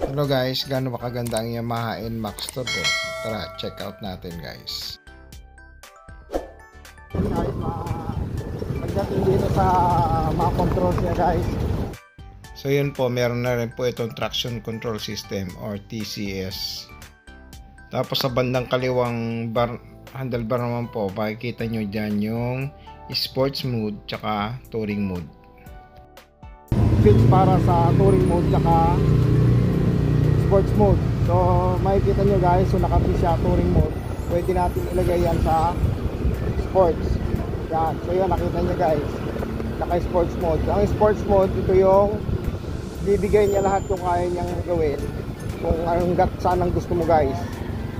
Hello guys, gaano ba kaganda ang Yamaha NMAX Turbo? Tara, check out natin guys. Guys, pagdating dito sa mga controls niya guys. So yun po, meron na rin po itong traction control system or TCS. Tapos sa bandang kaliwang handlebar naman po, makikita nyo dyan yung sports mode tsaka touring mode. Switch para sa touring mode tsaka sports mode. So makikita nyo guys, so naka-fit siya touring mode. Pwede natin ilagay yan sa sports. Yan. So yun, nakita nyo guys, naka-sports mode. Ang sports mode, ito yung bibigay niya lahat yung kaya niyang gawin kung hanggat saan ang gusto mo guys.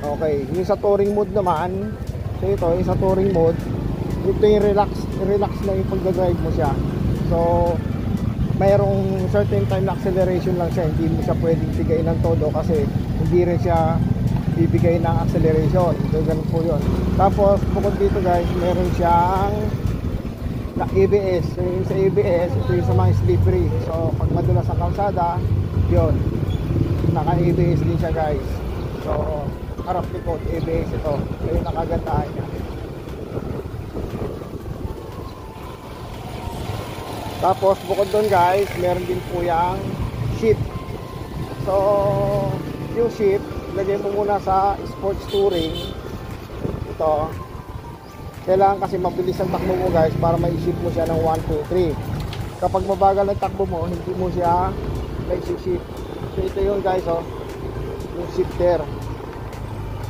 Okay, yung sa touring mode naman, so ito, yung sa touring mode, ito yung relax na yung pagdadrive mo siya. So mayroong certain time na acceleration lang siya, hindi mo siya pwedeng bigay ng todo kasi hindi rin siya bibigay ng acceleration. So ganun po yun. Tapos bukod dito guys, meron siyang na ABS. So yung sa ABS, ito yung sa mga slippery. So pag madulas ang kalsada, yun, naka ABS din siya guys. So harap likod ABS ito. So yung nakagandahan niya. Tapos bukod doon guys, meron din po yung shift. So yung shift, lagay mo muna sa sports touring. Ito, kailangan kasi mabilis ang takbo mo guys para ma-shift mo siya ng 1, 2, 3. Kapag mabagal ang takbo mo, hindi mo siya ma-shift. So ito yun guys, oh, yung shifter.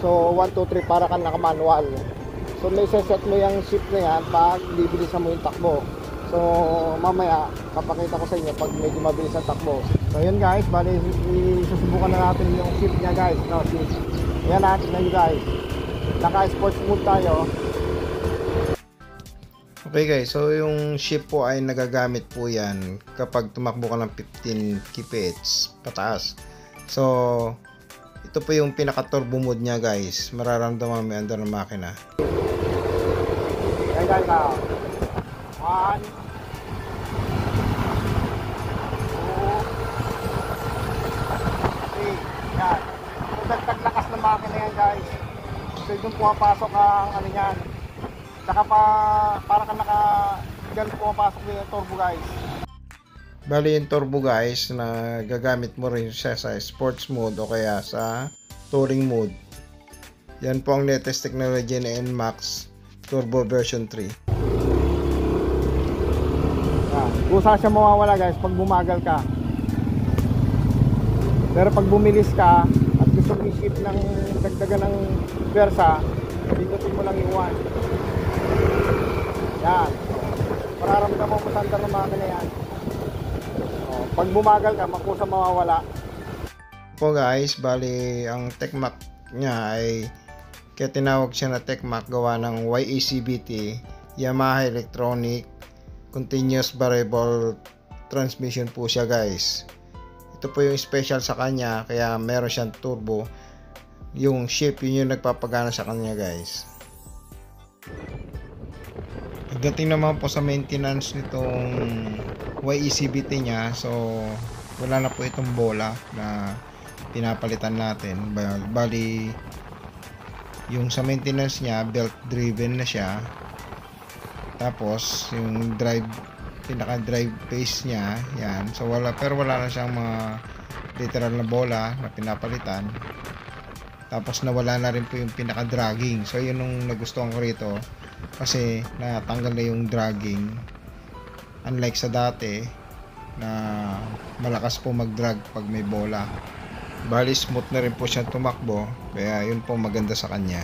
So 1, 2, 3 para kang naka-manual. So may set mo yung shift na yan pag bibilisan mo yung takbo. So mamaya papakita ko sa inyo pag medyo mabilis ang takbo. So yun guys, bali susubukan na natin yung shift niya guys. No, shift. Yan natin na yun guys. Naka-sports mode tayo. Okay guys, so yung shift po ay nagagamit po yan kapag tumakbo ka ng 15 kph pataas. So ito po yung pinaka turbo mode niya guys. Mararamdaman mo yung under ng makina. Yan guys, 1, 2, 3. Yan. So dagdag lakas ng makina yan guys. So doon pumapasok ang ano yan. Saka para ka dyan pumapasok yung turbo guys. Bali yung turbo guys na gagamit mo rin siya sa sports mode o kaya sa touring mode. Yan po ang latest technology na NMAX Turbo version 3. Yan. Kusa siya mawawala guys pag bumagal ka. Pero pag bumilis ka at gusto mo i-shift ng dagdagan ng pwersa, pindutin mo lang yung 1. Yan. Mararamdaman mo sa andar ng makina yan. Pag bumagal ka, makusa mawawala. Po guys, bali ang TechMac niya ay kaya tinawag siya na TechMac gawa ng YECVT, Yamaha Electronic Continuous Variable Transmission po siya guys. Ito po yung special sa kanya, kaya meron siyang turbo. Yung shift, yun yung nagpapagana sa kanya guys. Pagdating naman po sa maintenance nitong YECVT niya, so wala na po itong bola na pinapalitan natin. Bali yung sa maintenance niya, belt driven na siya. Tapos yung pinaka drive base niya, yan. So wala na siyang mga literal na bola na pinapalitan. Tapos nawala na rin po yung pinaka dragging. So yun yung nagustuhan ko rito kasi natanggal na yung dragging. Unlike sa dati na malakas po mag-drag pag may bola. Bali smooth na rin po siya tumakbo, kaya yun po maganda sa kanya.